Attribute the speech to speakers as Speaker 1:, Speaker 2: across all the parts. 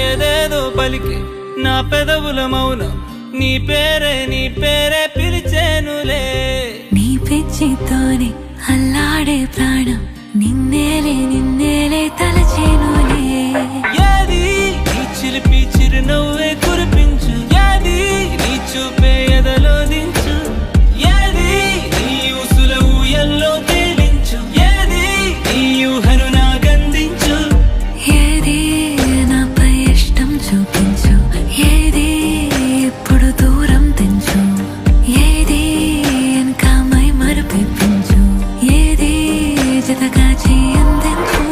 Speaker 1: ఏదేదో పలికి నా పెదవుల మౌనం నీ పేరే పిలిచేనులే.
Speaker 2: నీ పిచ్చితోనే అల్లాడే ప్రాణం నిన్నేలే తలచేనులే.
Speaker 1: ఏది నీ చిలిపి చిరునవ్వే కురిపించు, ఏది నీ చూపే ఎదలో దించు, ఏది నీ ఊసుల ఊయల్లో తేలించు, ఏది నీ ఊహను నాకందించు.
Speaker 2: ఏది నాపై ఇష్టం చూపించు, ఏది ఇప్పుడు దూరం తెంచు, ఏది ఇంకా మై మరుపించు, ఏది జతగా చేయందించు.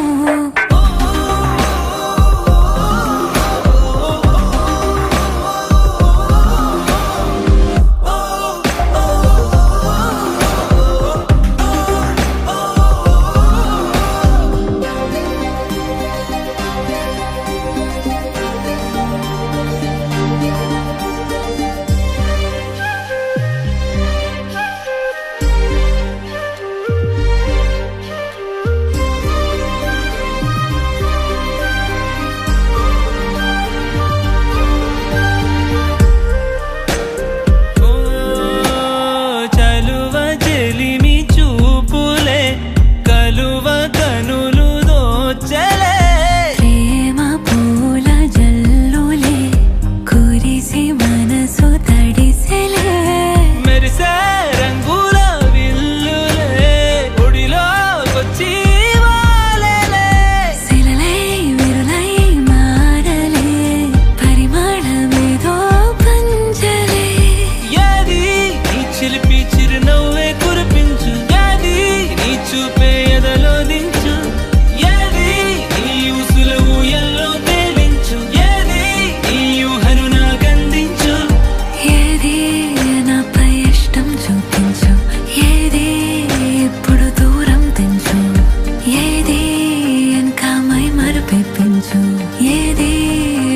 Speaker 2: ఏది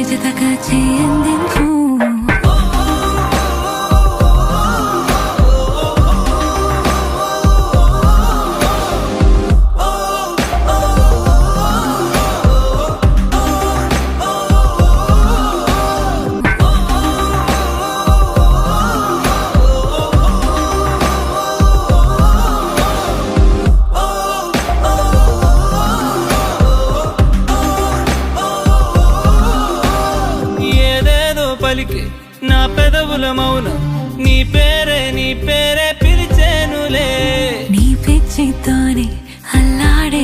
Speaker 2: జతగా చేయందించు.
Speaker 1: పలికి నా పెదవుల మౌనం నీ పేరే పిలిచేనులే.
Speaker 2: నీ పిచ్చితోనే అల్లాడే